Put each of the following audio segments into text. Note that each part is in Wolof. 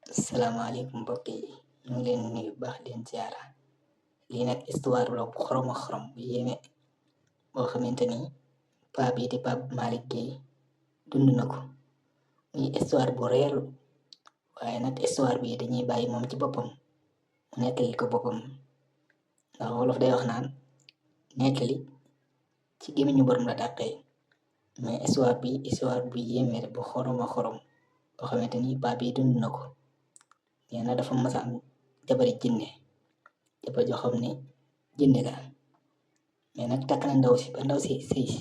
Assalamualaikum mbokk yi ñu ngi leen nuyu baax leen ziara lii nag histoire la bu xorom xorom bu yéeme boo xamante ni paa bii di Pape Malick Gueye dund na ko muy histoire bu reelu waaye nag histoire bi dañuy bàyyi moom ci boppam mu nettali ko boppam ndax wolof day wax naan nettali ci gémmiñu borom la dàqee mais histoire bu yéeme bu xoroma xorom boo xamante ni paa bi dund na ko. nee na dafa mas a am jabari jinne jabar joo xam ne jinne la mais nag takk na ndaw si ba ndaw si sëy si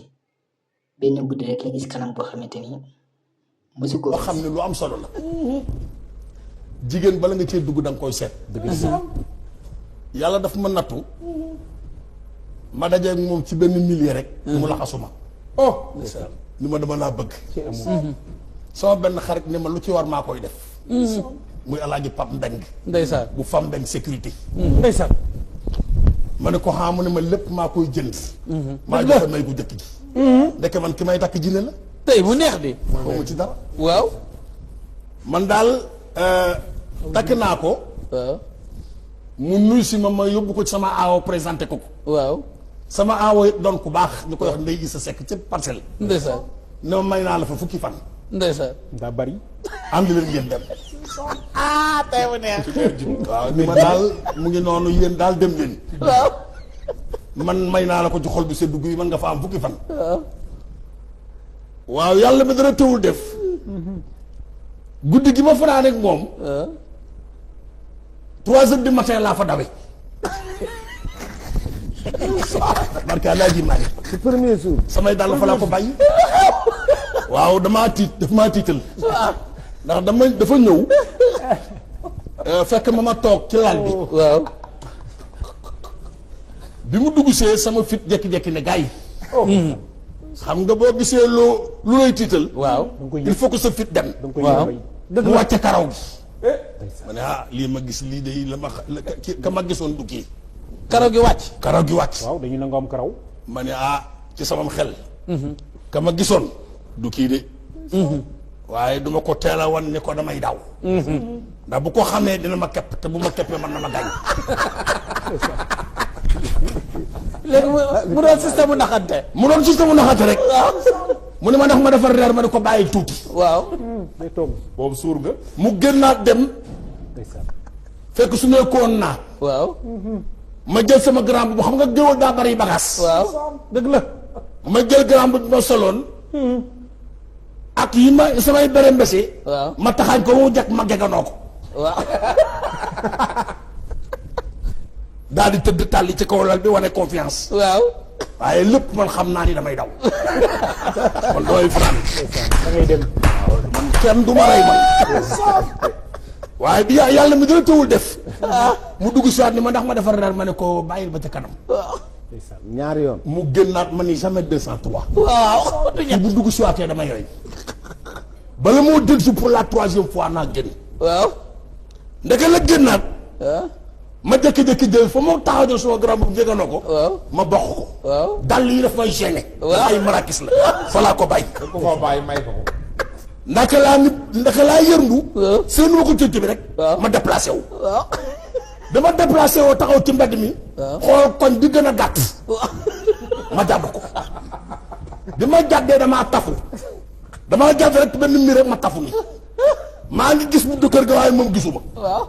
benn guddi rek la gis kanam boo xamante ni mosu ko boo xam ne lu am solo la jigéen bala nga cee dugg da nga koy seet yàlla daf ma nattu ma dajeeg moom ci benn milieu rek mu la xasuma ni ma dama laa bëgg sama benn xarit ni ma lu ci war maa koy def muy alaaji Pap Mbeng ndeysaan bu Fam Mbeng sécurité ndeysaan ma ne ko xamu ne ma lépp maa koy jënd maa joxe may gu jëkk ji ndeke man ki may takk jinne la tey mu neex di xaw ma ci dara waaw man daal takk naa ko waaw mu nuy si ma yóbbu ko ci sama aawo présenté ko waaw sama aawo doon ku baax ñu koy wax Ndey Isa Sekk ca Parcelles ndeysaan ne ma may naa la fa fukki fan ndeysaan daa bari ànd leen ngeen dem tey mu neex waaw ni ma daal mu ngi noonu yéen daal dem leen waaw man may naa la ko ci xol bi seddu guy man nga fa am fukki fan waaw yàlla bi dara tëwul def guddi gi ma fanaan ak moom 3 heures du matin laa fa dawe barka Alaaji Maalik ci premier jour samay dàll fa laa ko bàyyi waaw damaa tiit daf maa tiital ndax dafa ñëw fekk ma toog ci lal bi waaw bi mu dugg see sama fit jekki-jekki ne gars yi xam nga boo gisee lu lay tiital waaw il faut que sa fit dem waaw mu wàcce karaw gi ma ne lii ma gis lii day la ma ka ma gisoon du kii karaw gi wàcc karaw gi wàcc waaw dañu nangoo am karaw ma ne ci samam xel ka ma gisoon du kii de waaye duma ko teel a wan ni ko damay daw ndax bu ko xamee dina ma kepp te bu ma keppee man na ma gaañ léegi mu doon système mu naxante rek mu ne ma ndax ma defar reer ma ne ko bàyyi tuuti waaw day toog boobu suur nga mu génnaat dem ndeysaan fekk su nekkoon naa waaw ma jël sama grand bu xam nga géwël daa bari bagaas waaw dëgg la ma jël grand bu ma soloon ak yi ma samay bere mbese waaw ma taxaañ ko mu jag ma geganoo ko waaw daal di tëdd tàlli ci kaw lal bi wane confiance waaw waaye lépp man xam naa ni damay daw man damay fanaan da ngay dem man kenn du ma rey man waaye bi yàlla mi dana tëwul def mu dugg si waat ni ma ndax ma defar reer ma ne ko bàyyil ba ca kanam ndeysaan ñaari yoon mu génnaat ma ni jamais 203 waaw ci bu dugg si waatee dama yooyu bala moo dël si pour la 3e fois naa génn waaw ndeke la génnaat waaw ma jékki-jékki jël fa ma taxaw jël sama grand bu jéganoo ko waaw ma bokk ko waaw dàll yi daf may gêné waaw ay marakis la fa laa ko bàyyi ko fa bàyyi may ko ndaka laa yërndu waaw seen ma ko cëcc bi rek waaw ma déplacé wu waaw dama déplacé woo taxaw ci mbedd mi xool koñ bi gën a gàtt ma jàpp ko bi ma jàddee damaa tafu damaa jàdd rek benn mbir rek ma tafu ni maa ngi gis buntu kër ga waaye moom gisuma waaw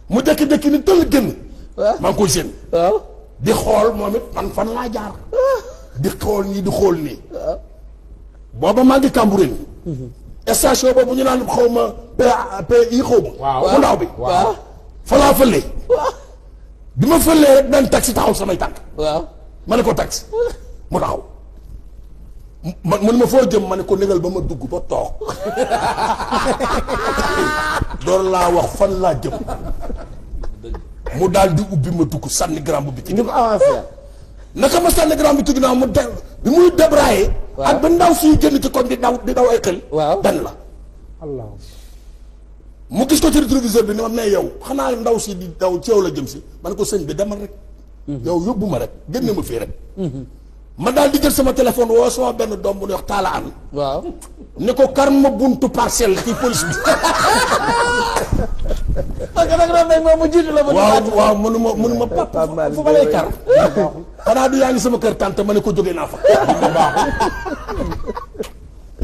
mu jékki-jékki ni tëll génn waaw maa ngi koy séen waaw di xool moom it man fan laa jaar di xool nii di xool nii booba maa ngi Cambérène station boobu ñu naan xaw ma PI xaw ma mu ndaw bi waaw fa laa fëlee bi ma fëlee rek benn taxi taxaw samay tànk waaw ma ne ko taxi mu taxaw man ma foo jëm ma ne ko négal ba ma dugg ba toog door laa wax fan laa jëm mu daal di ubbi ma dugg sànni grand bi ci ñu ko avancé naka ma sànni grand bi ci ginnaaw mu de bi muy débraillé ak ba ndaw siy génn ci koñ di daw ay xel waaw benn la allah mu gis ko ci rétroviseur bi ni ma mais yow xanaa ndaw si di daw ci yow la jëm si ma ne ko sëñ bi demal rek yow yóbbu ma rek génne ma fii rek ma daal di jël sama téléphone woo sama benn doom bu ñuy wax Talla An waaw ne ko kar ma buntu parcelle ci police bi waxoon nañ moom mu jiitu la. waaw mënuma papa fu ma lay kar. xanaa du yaa ngi sama kër tante ma ne ko jógee naa fa.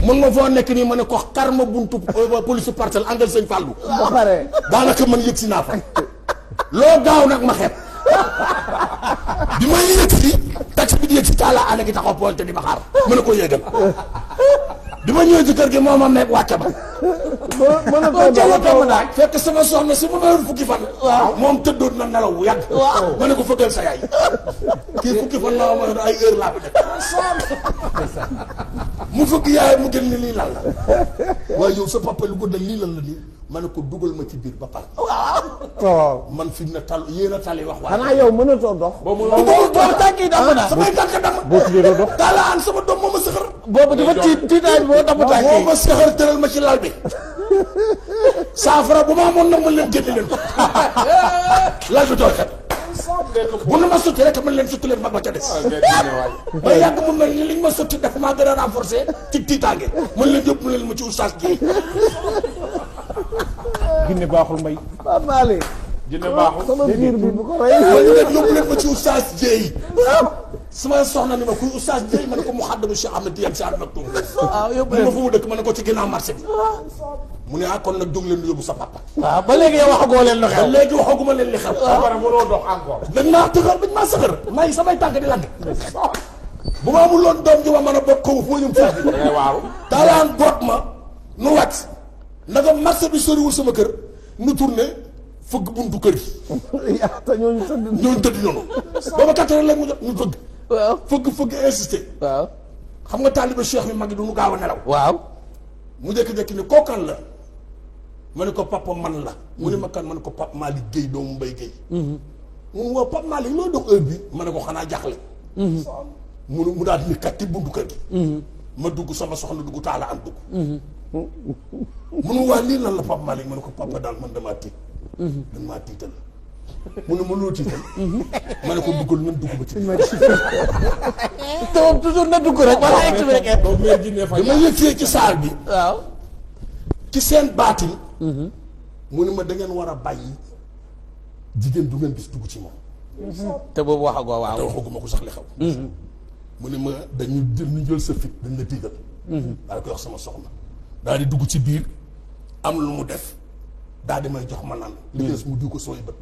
mën nga foo nekk nii ma ne ko kar ma buntu police parcelle angal sëñ Fallou. ba pare. daanaka man yëg si naa fa. loo gaaw nag ma xeeb. bi may yëg si taxi bi di yëg si taala ana gi taxaw pointe di ma xaar ma ne ko yéegal. bi ma ñëwee ci kër gi moo ma meeg wàcce ba. fekk sama soxna si ma mayoon fukki fan. moom tëddoon na nelaw bu yàgg. ma ne ko fëggal sa yaay. kii fukki fan la ma mayoon ay heure laa ko def. mu fëgg yaay mu gën ni lii lan la. waaye yow sa papa lu ko dal lii lan la nii. ma ne ko dugal ma ci biir ba pare. waaw. man fi mu ne tal yéen a tali wax. xanaa yow mënatoo dox. boobu tànk yi damm na. samay tànk damm. boo tuddee doo dox. taalaan sama doom moo ma sëxër. boobu dafa tiitaay boo damm tànk yi. moo ma sëxër tëral ma ci lal bi. saafara bu ma amoon nag man leen génne leen ko. lal bi tooy kat. bu na ma sotti rek man leen sotti leen mag ma ca des. ba yàgg mu mel ni liñ ma sotti def maa gën a renforcer ci tiitaange man leen yóbbu leen ma ci oustaz ji. Jinne baaxul mbay. Pape Malick. Jinne baaxul. sama biir bi bu ko rey. man leen yóbbu leen ma ci oustaz ji. sama soxna ni ma kuy oustaz ji ma ne ko mu xaddamu Cheikh Ahmed Tidiane Sy Al Maktoum. waaw yóbbu ma leen fu mu dëkk ma ne ko ci ginnaaw marché bi. mu ne ah kon nag jóg leen yóbbu sa papa. waaw ba léegi yow waxagoo leen lu xew. ba léegi waxaguma leen li xew. ba pare mënoo dox encore. dañ maa tëxal dañ maa sëxër. may samay tànk di lagg. bu ma amul loon doom ji ma mën a bokk kaw foo ñëw foofu. da ngay waaru. taalaan boot ma nu wàcc. ndaga marché bi soriwul sama kër nu tourné fëgg buntu kër gi. te ñooñu tëdd. ñooñu tëdd noonu. booba 4 heures léegi mu jot ñu fëgg. waaw fëgg insisté. waaw. xam nga taaliba cheikh mi mag yi du nu gaaw a nelaw. waaw. mu jékki-jékki ne kookan la. ma ne ko papa man la. mu ne ma kan ma ne ko Pape Malick Guèye doomu Mbaye Guèye. mu ne waaw Pape Malick loo dox heure bi ma ne ko xanaa jaaxle. mu daal di ne kat ci buntu kër gi. ma dugg sama soxna dugg taala am dugg. mu ne waa lii lan la Pape Malick ma ne ko papa daal man damaa tiit. damaa tiital. mu ne ma loo tiital. ma ne ko duggal nan dugg ba ci. te moom toujours na dugg rek wala expliqué. boobu mère Jinne fa dama yëg ci saal bi. waaw. ci seen baatin. mu ne ma da ngeen war a bàyyi jigéen du ngeen gis dugg ci moom. te boobu waxagoo waaw. te waxaguma ko sax li xew. mu ne ma dañu jël sa fit dañ la tiital. daal koy wax sama soxna. daal di dugg ci biir am lu mu def daal di may jox ma naan. li des mu diw ko sooy bët.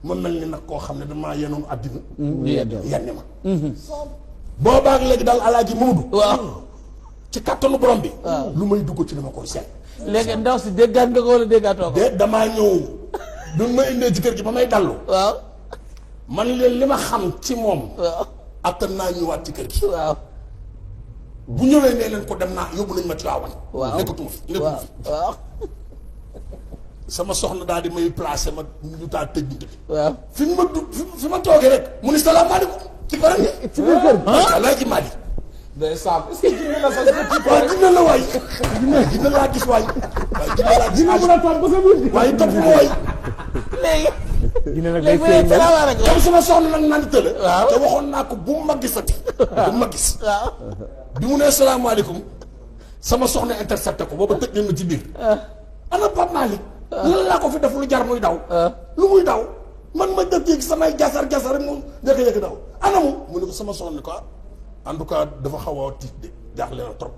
ma mel ni nag koo xam ne damaa yenoon àddina. yenni ma. boobaag léegi daal alaaji Moodu. waaw. ci kattanu borom bi. lu may dugg ci dama koy seet. léegi ndaw si déggaat nga ko wala déggaatoo ko. de damaa ñëw du ma indee ci kër gi ba may dallu. waaw. man leen li ma xam ci moom. waaw. attan naa ñëwaat ci kër gi. waaw. bu ñëwee nee leen ko dem naa yóbbu nañ ma ci waawan. waaw nekkatuma fi nekkatuma fi. waaw. sama soxna daal di may placé ma ñu taal tëj bi. waaw. fi ma du fi ma toogee rek mu ni salaamaaleykum ci bare ci biir kër gi. ah Alaaji Mali. day saaf est-ce que jinne la sax waaye dina la waay. dina laa gis waay. waaye dina laa gis jinne bu la toog ba sa biir. waaye topp ma waay. léegi. jinne nag day léegi feeñ mu salaamaaleykum. comme sama soxna nag naan tële. waaw te waxoon naa ko bu ma gisati. bu ma gis. waaw. bi mu nee salaamaaleykum sama soxna intercepté ko booba tëj nañ ma ci biir. ana Pape Malick. lan laa ko fi def lu jar muy daw. lu muy daw man ma dëkk yi samay jasar jasar rek mu yëkk daw anamu mu ne ko sama soxna ko en tout cas dafa xaw a tiit de jaaxle na trop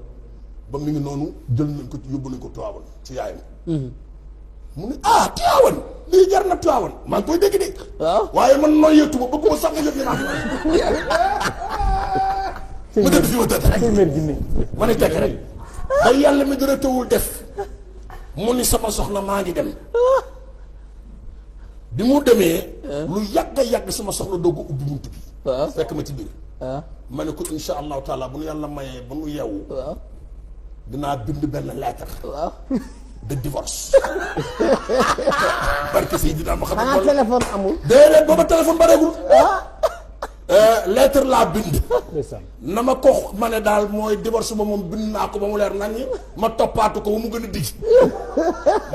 ba mu ngi noonu jël nañ ko yóbbu nañ ko Tiwaawan ci yaayam. mu ne ah Tiwaawan lii jar na Tiwaawan maa ngi koy dégg de. waaw. waaye man nooy yëtuma bëgguma sax mu yëg ñu naan. ma dëgg fi ma tëdd rek. mère Jinne. ma ne tekk rek ba yàlla mi dara tawul def mu ni sama soxna maa ngi dem bi mu demee lu yàgg a yàgg sama soxna doog a ubbi bunt bi waaw. fekk ma ci biir waaw. ma ne ko insha allahu taala bu nu yàlla mayee ba nu yeewu waaw. dinaa bind benn lettre waaw. de divorce barke si dinaa ma xam xanaa téléphone amul. déedéet booba téléphone bareegul lettre laa bind ndeysaan. na ma ko ma ne daal mooy divorce ba moom bind naa ko ba mu leer nañ ma toppaatu ko ba mu gën a dijj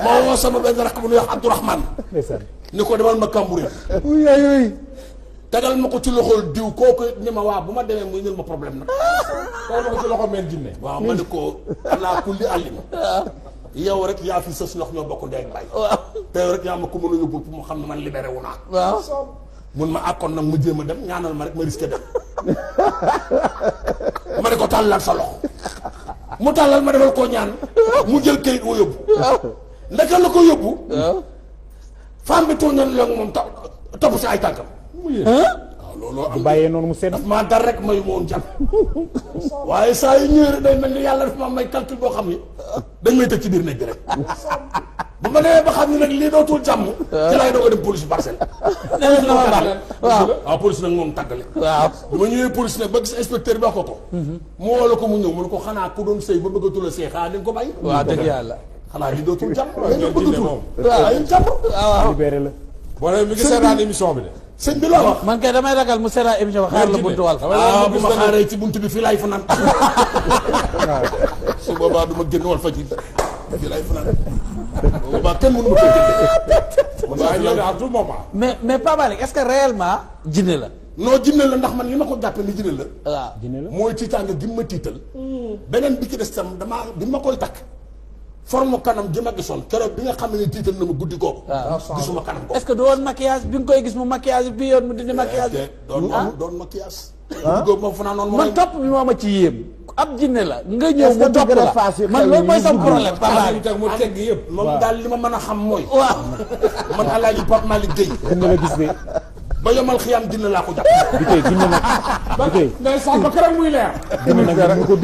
moo woo sama benn rakk bu ñuy wax Abdourahmane ndeysaan. ni ko demal ma Kambouré uy ay uy. tegal ma ko ci loxol diw kooku ni ma waa bu ma demee muy ñël ma problème nag tegal ma ko ci loxo mère Jinne. waaw ma ne ko ala kulli àllima yow rek yaa fi sës ndox ñoo bokk ndey ak baay. waaw te yow rek yaa ma ko mën a yóbbul pour mu xam ne man libéré wu naa. waaw. mun ma àkkoon nag mu jéem a dem ñaanal ma rek ma risqué dem. ma ne ko tàllal sa loxo. mu tàllal ma defal koo ñaan. mu jël këyit woo yóbbu. ndeka la ko yóbbu. femme bi tooñoon la moom topp si ay tànkam. waaw looloo am bàyyee noonu mu sedd. daf maa dar rek mayu ma woon jàmm. waaye saa yu ñëwee day mel ni yàlla dafa ma may calcul boo xam ni. dañ may tëj ci biir néeg bi rek. bu ma demee ba xam ne nag lii dootul jàmm. ci laay doog a dem police parcelle. nee na ma baax waaw. waaw police nag moom tàggale. waaw. bu ma ñëwee police nag ba gis inspecteur bi wax ko ko. mu woo la ko mu ñëw mu ne ko xanaa ku doon sëy ba bëggatul a sëy xanaa dañ ko bàyyi. waaw dëgg yàlla. xanaa lii dootul jàmm. waaw bëggatul waaw waaye jàmm. waaw. libéré la. boo nee mi ngi seetaan émission bi de. sëñ bi loo wax. man kay damay ragal mu seetaan émission ba xaar la buntu wal. ah bu ma xaaree ci buntu bi fii laay fanaan. su boobaa du ma génn wal fa ci fii laay fanaan. bu boobaa kenn mënu ma koy jëndee. waaye ñoo ne à tout moment. mais Pape Malick est-ce que réellement jinne la. non jinne la ndax man li ma ko jàppee ni jinne la. waaw. dina la. mooy tiitaange gi ma tiital. beneen bi ci des tam damaa bi ma koy takk. forme kanam gi ma gisoon keroog bi nga xam ne tiital na ma guddi googu. gisuma kanam googu. est-ce que du woon maquillage bi nga koy gis mu maquillage bi yoon mu dindi maquillage. doon maquillage. guddi googu moom fu naa noonu man topp bi moo ma ci yéem. ab jinne la nga ñëw mu topp la man loolu mooy sama problème Pape Malick. mu teg yëpp. moom daal li ma mën a xam mooy. waaw. man Alaaji Pape Malick Gueye. dina la gis de. ba yomal xiyam dina laa ko jàpp. bi tey dina nag. bi tey ngay sax ba keroog muy leer. dina nag ñu ko